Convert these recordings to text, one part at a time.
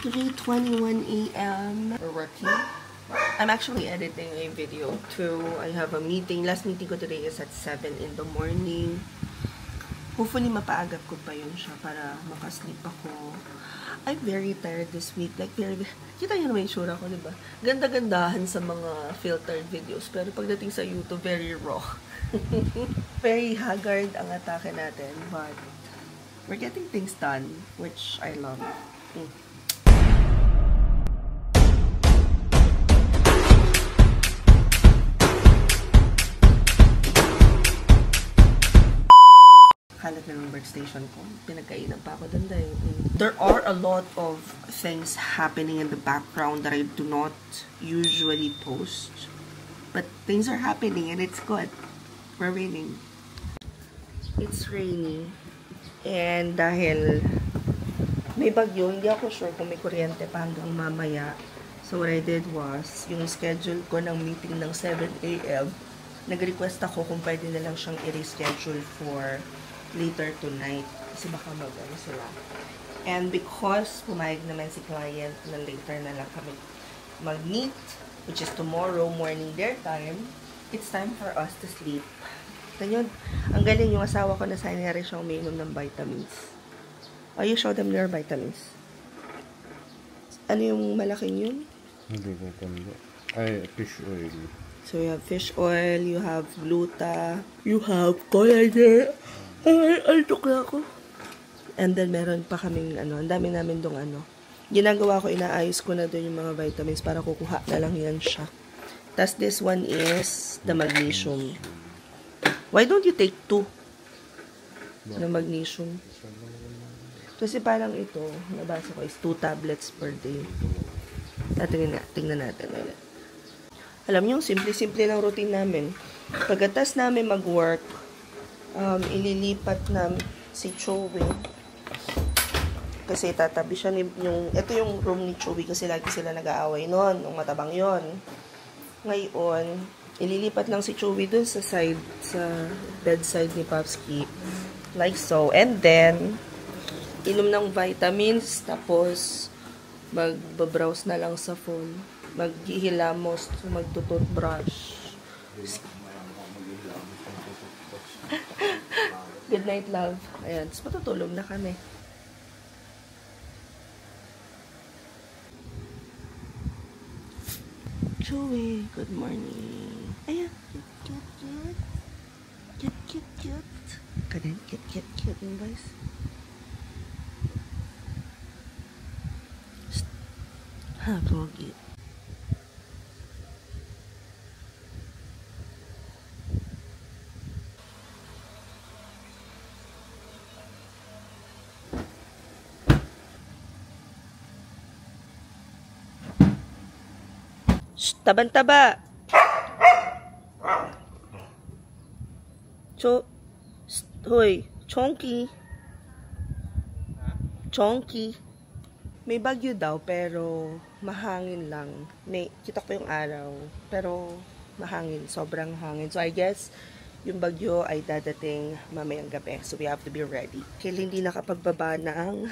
3:21 a.m. We're working. I'm actually editing a video too. I have a meeting. Last meeting ko today is at 7 in the morning. Hopefully, mapaagap ko pa yun siya para makasleep ako. I'm very tired this week. Like, kita nyo naman yung sura ko, diba? Ganda-gandahan sa mga filtered videos. Pero pagdating sa YouTube, very raw. Very haggard ang atake natin. But, we're getting things done, which I love. Kalat na ng workstation ko. Pinagkainan pa ako doon dahil. There are a lot of things happening in the background that I do not usually post. But things are happening and it's good. We're raining. It's rainy. And dahil may bagyo, hindi ako sure kung may kuryente pa hanggang mamaya. So what I did was, yung schedule ko ng meeting ng 7 a.m., nag-request ako kung pwede na lang siyang i-reschedule for later tonight. Kasi baka mag-ano sila. And because pumayag naman si client na later na lang kami mag-meet, which is tomorrow morning their time, it's time for us to sleep. Ganyan, ang galing yung asawa ko na sanay siyang umiinom ng vitamins. You show them your vitamins. Ano yung malaking yun? Hindi ko tanda. Ay, fish oil. So you have fish oil, you have gluta, you have collagen. Ay, tukla ako. And then, meron pa kaming, ang dami namin dong ginagawa ko, inaayos ko na doon yung mga vitamins para kukuha na lang yan siya. Tas this one is the magnesium. Why don't you take 2 na magnesium? Kasi parang ito, nabasa ko, is 2 tablets per day. Tingnan natin ulit. Alam niyo, simple-simple lang routine namin. Pagkatas namin mag-work, ililipat na si Chewy. Kasi tatabi siya ito yung room ni Chewy kasi lagi sila nag-aaway noon, nung matabang yon. Ngayon, ililipat lang si Chewy dun sa bedside ni Popsky. Like so. And then, inom ng vitamins, tapos mag-browse na lang sa phone. Maghihilamos, magtututbrush. Good night, love. Ayan, tapos matutulog na kami. Chewy, good morning. Ayan, cute. Cute. Ganun, cute, guys. Ha, pogi. Taban-taba. Hoy, Chonky. May bagyo daw, pero mahangin lang. Kita ko yung araw, pero mahangin. Sobrang hangin. So, I guess, yung bagyo ay dadating mamayang gabi. So, we have to be ready. Kaya hindi nakapagbaba ng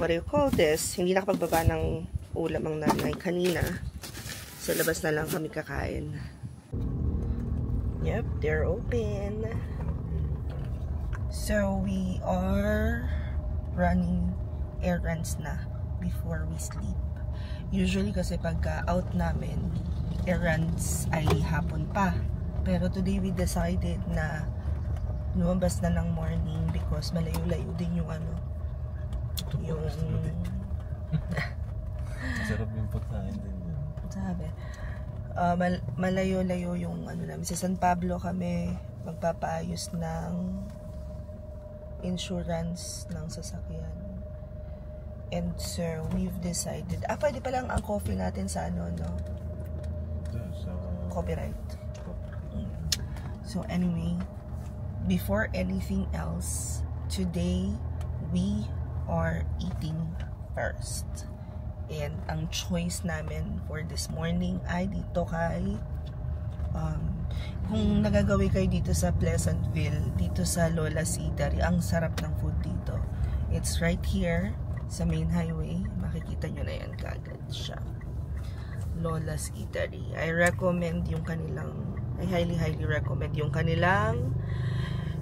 what do you call this? Hindi nakapagbaba ng ulam ang nanay kanina. Sa labas na lang kami kakain. Yep, they're open. So, we are running errands na before we sleep. Usually kasi pagka out namin, errands ay hapon pa. Pero today we decided na lumabas na ng morning because malayo-layo din yung yung sarap yung pagkain din. Sabi. Malayo-layo yung namin. Sa San Pablo kami magpapaayos ng insurance ng sasakyan. And so, we've decided. Pwede pa lang ang coffee natin sa copyright. So, anyway, before anything else, today, we are eating first. And ang choice namin for this morning ay dito kay kung nagagawi kayo dito sa Pleasantville, dito sa Lola's Eatery, ang sarap ng food dito. It's right here sa main highway. Makikita nyo na yan kagad siya. Lola's Eatery. I recommend yung kanilang, I highly recommend yung kanilang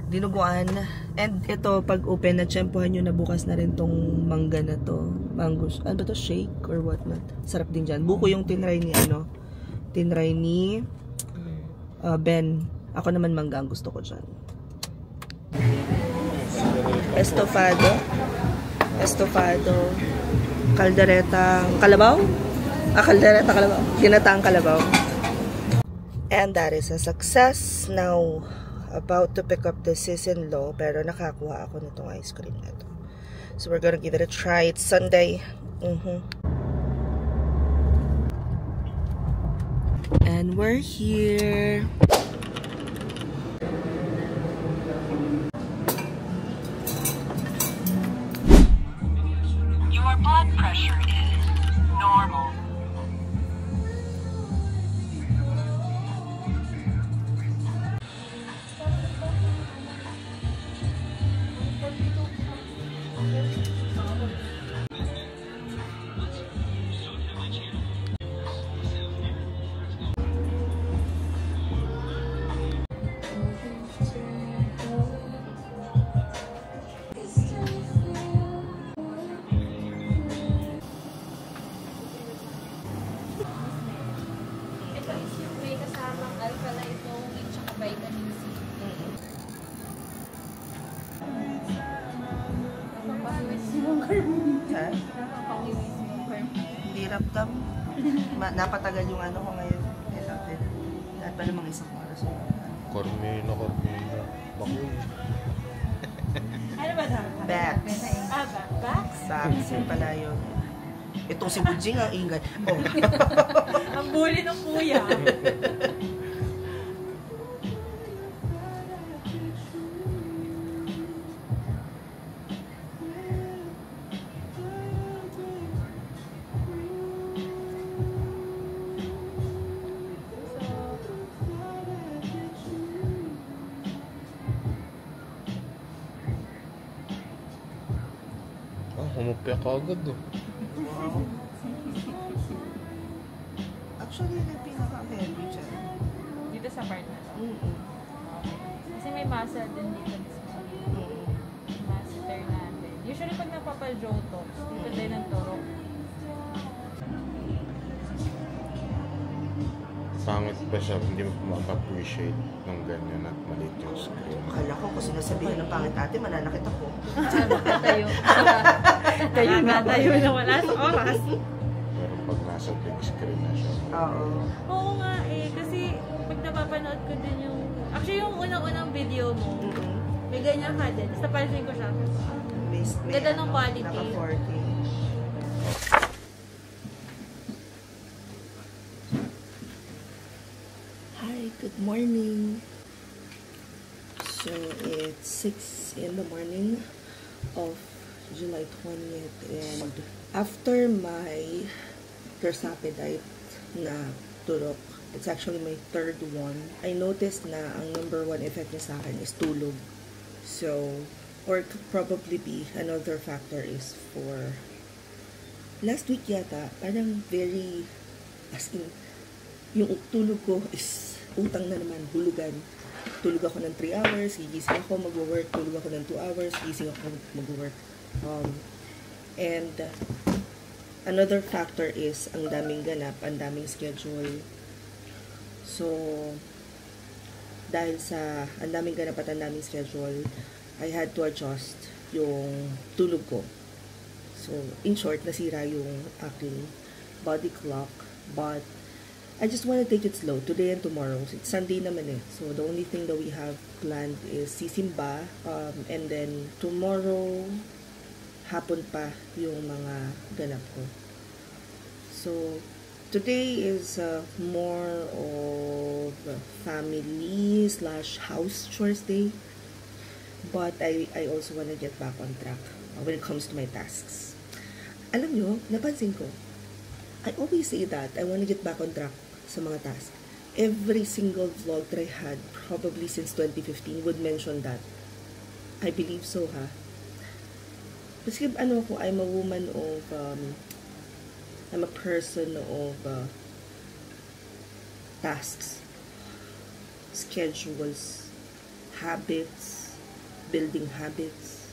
dinuguan. And ito, pag open na, tsempohan nyo na bukas na rin tong mangga na to. Mangoes. Ano ba to? Shake or whatnot. Sarap din dyan. Buko yung tinry ni Ben. Ako naman mangga ang gusto ko dyan. Estofado. Caldereta. Kalabaw? Caldereta kalabaw. Ginataang kalabaw. And that is a success. Now, about to pick up the sis-in-law, pero nakakuha ako nitong ice cream na ito. So we're gonna give it a try. It's Sunday. And we're here. Your blood pressure is normal. Hirap-tam. Napatagal yung ano ko ngayon. Lahat pa namang isang oras. Cormina. Bakoy. Ano ba dapat? Backs. Backs? Backs. Yun pala yun. Itong si Bujing ang ingay. Oh. Ang bully ng kuya. Humupya ka agad Wow. Actually, yung pinaka-heavy dyan. Dito sa part na to. Kasi may muscle din dito. Masseter natin. Usually pag napapal-jotox, dito din ang turok. Pangit pa siya, hindi mo maka-appreciate ng ganyan at maliit yung screen. Akala ko kung sinasabihan ng pangit ate, mananakit ako. Tayo. Tayo na wala sa oras. Pero pag nasa big screen na siya. Oo nga eh, kasi pag napapanood ko din yung... Actually yung unang-unang video mo, may ganyan ka din. Tapos napansin ko siya. Ganda ng quality. Naka 4K. Hi, good morning. So it's 6 in the morning of July 20th, and after my Tersapidite na turok, it's actually my third one, I noticed na ang number one effect niya sa akin is tulog. So, or could probably be another factor is for last week yata, parang very, as in, yung tulog ko is utang na naman, hulugan. Tulog ako ng 3 hours, gigising ako, mag-work, tulog ako ng 2 hours, gigising ako, mag-work. And another factor is ang daming ganap, ang daming schedule. So, dahil sa ang daming ganap at ang daming schedule, I had to adjust yung tulog ko. So, in short, nasira yung aking body clock. But, I just want to take it slow today and tomorrow. It's Sunday naman eh. So, the only thing that we have planned is sisimba. And then, tomorrow, hapon pa yung mga ganap ko. So, today is more of family/house chores day. But I also want to get back on track when it comes to my tasks. Alam nyo, napansin ko, I always say that I want to get back on track sa mga tasks. Every single vlog that I had, probably since 2015, would mention that. I believe so, ha? Kasi ano ko, I'm a woman of, I'm a person of tasks, schedules, habits, building habits.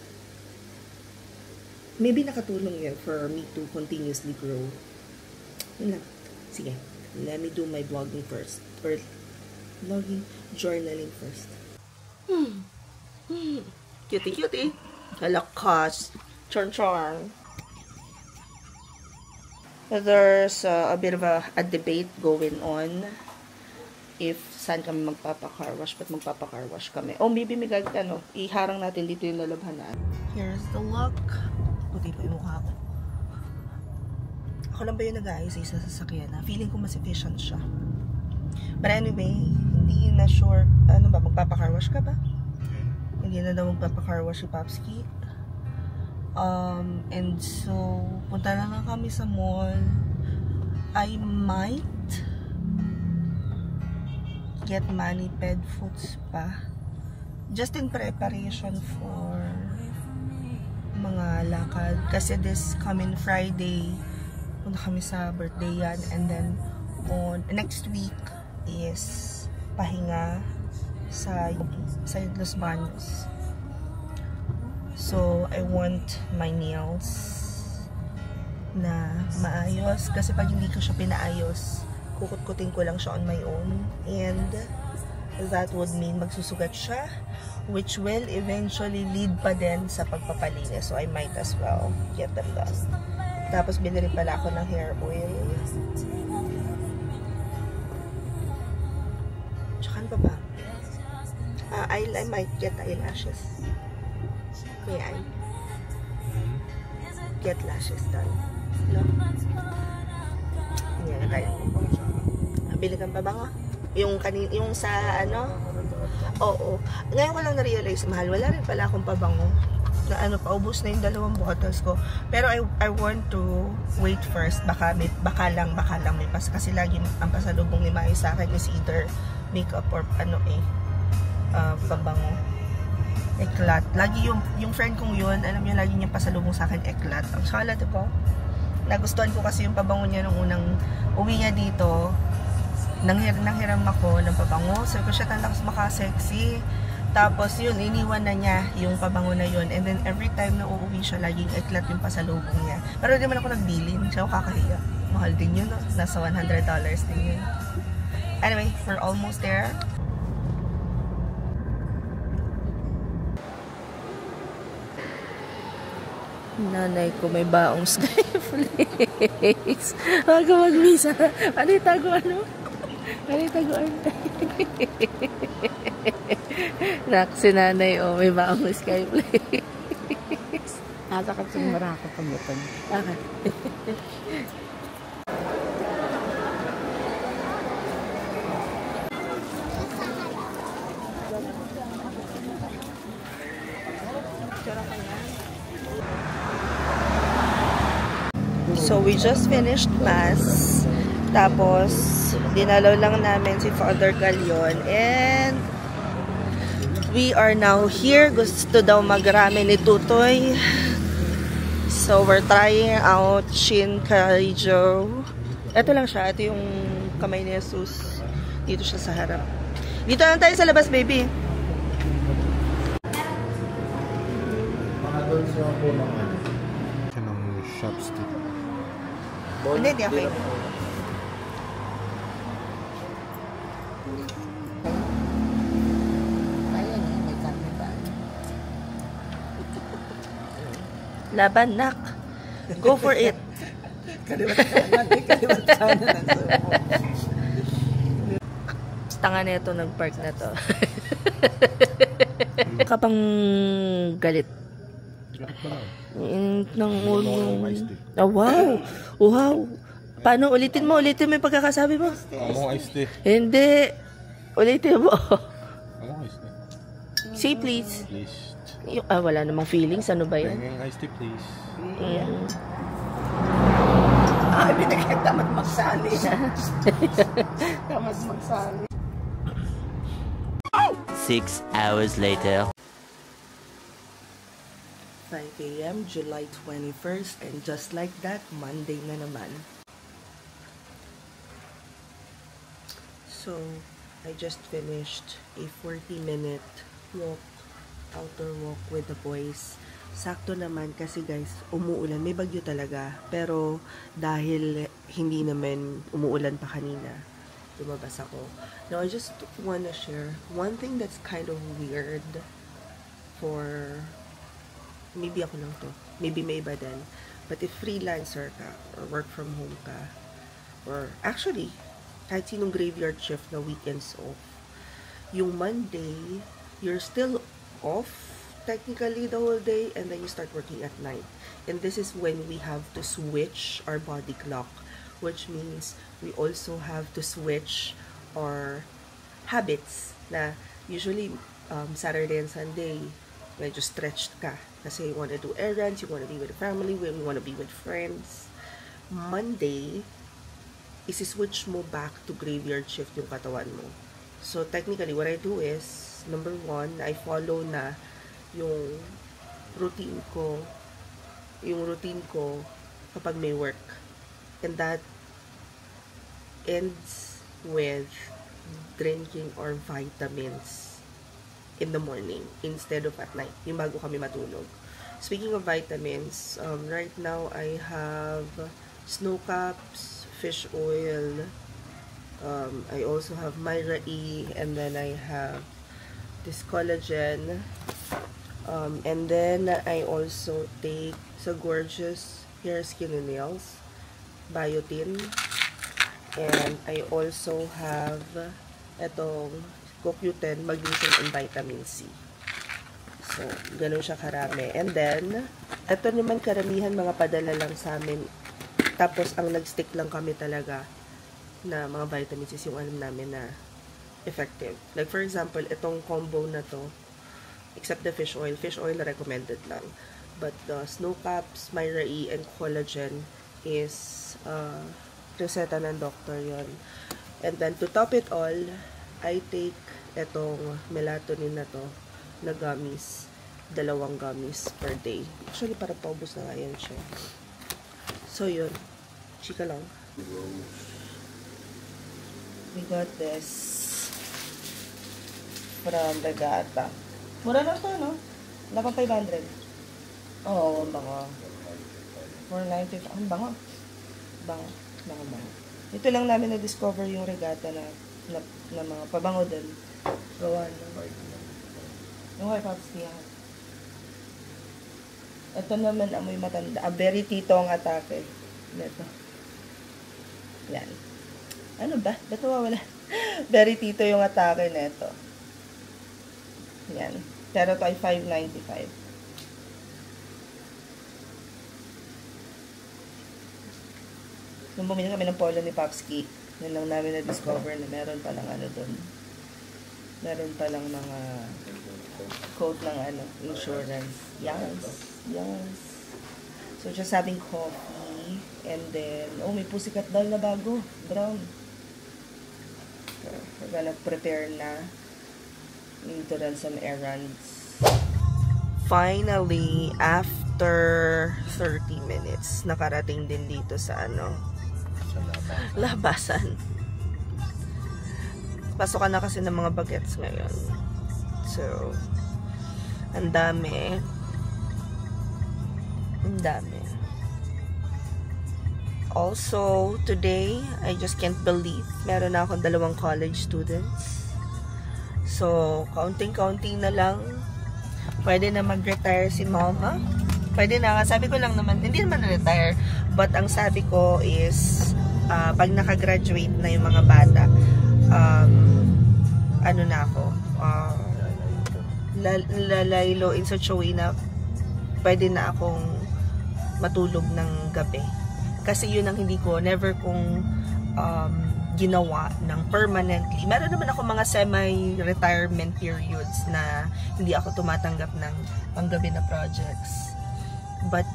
Maybe nakatulong yan for me to continuously grow. Yun lang. Sige, let me do my vlogging first. Or journaling first. Cutie. Halakas. Charn. There's a bit of a debate going on if saan kami magpapakarwash, ba't magpapakarwash kami. Oh, maybe may iharang natin dito yung lalabhanan. Here's the look. Puti pa yung mukha ko. Ako lang ba yung nag-aayos sa sasakyan na? Feeling ko mas efficient siya. But anyway, hindi na sure, magpapakarwash ka ba? Hindi na daw magpapakarwash si Popski. And so, punta na lang kami sa mall. I might get mani-ped foods pa. Just in preparation for mga lakad. Kasi this coming Friday, punta kami sa birthday yan. And then, on next week is pahinga sa Los Baños. So, I want my nails na maayos. Kasi pag hindi ko siya pinaayos, kukut-kutin ko lang siya on my own. And that would mean magsusugat siya, which will eventually lead pa din sa pagpapalinis. So, I might as well get them done. Tapos, binili pala ako ng hair oil. Tsaka ano pa ba? I might get eyelashes. May I get lashes done? No? Yan, kaya. Bili kang pabango? Yung sa Oo. Ngayon ko lang na-realize, mahal. Wala rin pala akong pabango. Na paubos na yung 2 bottles ko. Pero I want to wait first. Baka lang may pas. Kasi lagi ang pasalubong ni Mai sa akin is either makeup or pabango. Eklat. Lagi yung friend kong yun, alam niyo, lagi niya pasalubong sa akin eklat. Ang sala, diba? Nagustuhan ko kasi yung pabango niya nung unang uwi niya dito. Nanghiram ako ng pabango. So, ko siya talakas maka-sexy. Tapos, yun, iniwan na niya yung pabango na yun. And then, every time na uuwi siya, laging eklat yung pasalubong niya. Pero di man ako nagbilin. Siya ako kakahiya. Mahal din yun, no? Nasa $100 din yun. Anyway, we're almost there. Nanay ko may baong skyflakes. Bago mag-misa. Ano yung taguan? Nak, si nanay, may baong skyflakes. Nasa kasing marako pamutan. Okay. So, we just finished Mass. Tapos, dinalaw lang namin si Father Galion. And, we are now here. Gusto daw magrami ni Tutoy. So, we're trying out Shin Kaijo. Ito lang siya. Ito yung kamay ni Jesus. Dito siya sa harap. Dito lang tayo sa labas, baby. Siya ng chopstick. Hindi, di okay. Laban, nak. Go for it. Tanga na ito, nag-park na to. Kapang galit. Oh, wow! Wow! Paano? Ulitin mo yung pagkakasabi mo? Among iced tea. Hindi. Ulitin mo. Among iced tea. Say please. Please. Wala namang feelings. Ano ba yan? Among iced tea, please. Binigyan tamad magsali. Tamad magsali. 6 hours later. 5 a.m. July 21st, and just like that, Monday na naman. So, I just finished a 40-minute walk, outdoor walk with the boys. Sakto naman kasi guys, umuulan. May bagyo talaga. Pero dahil hindi naman umuulan pa kanina, lumabas ako. Now, I just wanna share one thing that's kind of weird for, maybe ako lang to, maybe may iba din. But if freelancer ka, or work from home ka, or actually, kahit sinong graveyard shift na weekends off, yung Monday, you're still off technically the whole day, and then you start working at night. And this is when we have to switch our body clock, which means we also have to switch our habits na usually Saturday and Sunday medyo stretched ka kasi you want to do errands, you want to be with the family, you want to be with friends. Monday, isi-switch mo back to graveyard shift yung katawan mo. So technically, what I do is, number one, I follow na yung routine ko kapag may work. And that ends with drinking our vitamins in the morning instead of at night, yung bago kami matulog. Speaking of vitamins, right now I have snow caps, fish oil, I also have Myra E, and then I have this collagen, and then I also take sa Gorgeous Hair, Skin, and Nails biotin, and I also have etong CoQ10, magnesium, and vitamin C. So, ganun siya karami. And then, ito naman karamihan mga padala lang sa amin. Tapos, ang nag-stick lang kami talaga na mga vitamins is yung alam namin na effective. Like, for example, itong combo na to, except the fish oil recommended lang. But the snow caps, Myra E, and collagen is reseta ng doctor yon. And then, to top it all, I take itong melatonin na to, na gummies. 2 gummies per day. Actually, parang paubos na nga yan siya. So, yun. Chika lang. We got this from Regata. Mura na ito, no? Wala pang 500. Oo, bango. 495. Ang bango. Bango. Ito lang namin na-discover yung Regata na mga pabango din. Gawa na. Yung white pops niya. Ito naman amoy matanda. Very tito ang atake. Ito. Yan. Ano ba? Ba't wala? Very tito yung atake nito. Yan. Pero ito ay $5.95. Nung bumili kami ng polo ni Popski, yun lang namin na-discover na meron palang ano dun. Meron palang mga quote ng ano, insurance. Yes. So, just having coffee. And then, oh, may Pussycat doll na bago. Brown. So, we're gonna prepare na. Need to run some errands. Finally, after 30 minutes, nakarating din dito sa ano, labasan. Pasokan na kasi ng mga bagets ngayon. So, ang dami. Also, today, I just can't believe, meron na akong 2 college students. So, counting na lang. Pwede na mag-retire si mama. Pwede na. Sabi ko lang naman, hindi naman retire. But ang sabi ko is, pag nakagraduate na yung mga bata, ano na ako, lalaylo in such a way na pwede na akong matulog ng gabi. Kasi yun ang hindi ko, never kong ginawa ng permanently. Meron naman ako mga semi-retirement periods na hindi ako tumatanggap ng panggabi na projects. But,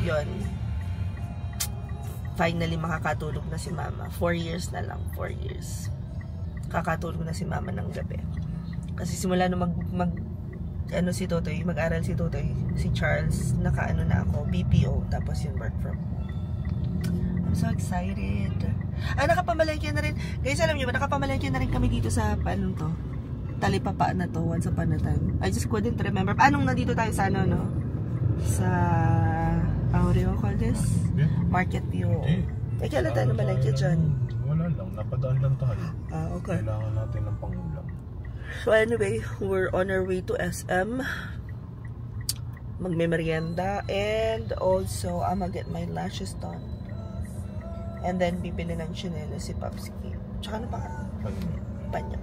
yun. Finally, makakatulog na si mama. 4 years na lang. 4 years. Kakatulog na si mama ng gabi. Kasi simula nung ano si Totoy, mag-aral si Totoy, si Charles, naka-ano na ako, BPO, tapos yung work from. I'm so excited. Nakapamalengke na rin. Guys, alam niyo ba, nakapamalengke na rin kami dito sa, paano to? Talipapa na to, once upon a time. I just couldn't remember. Paanong nandito tayo sa ano, no? Sa, what do you call this? Market View. Eh, kailan tayo namalengke dyan? Wala lang, napadaan lang tayo. Okay. Kailangan natin ng pangulam. So anyway, we're on our way to SM. Magme-merienda. And also, I'm gonna get my lashes done. And then, bibili ng chinela si Papski. Tsaka ano pa? Panyo.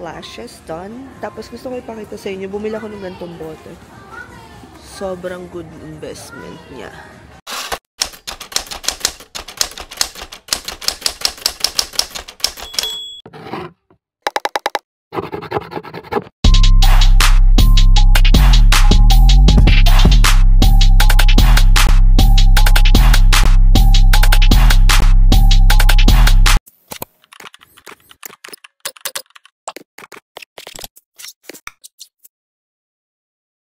Lashes done. Tapos gusto ko ipakita sa inyo, bumili ako ng gantong bote. Sobrang good investment niya.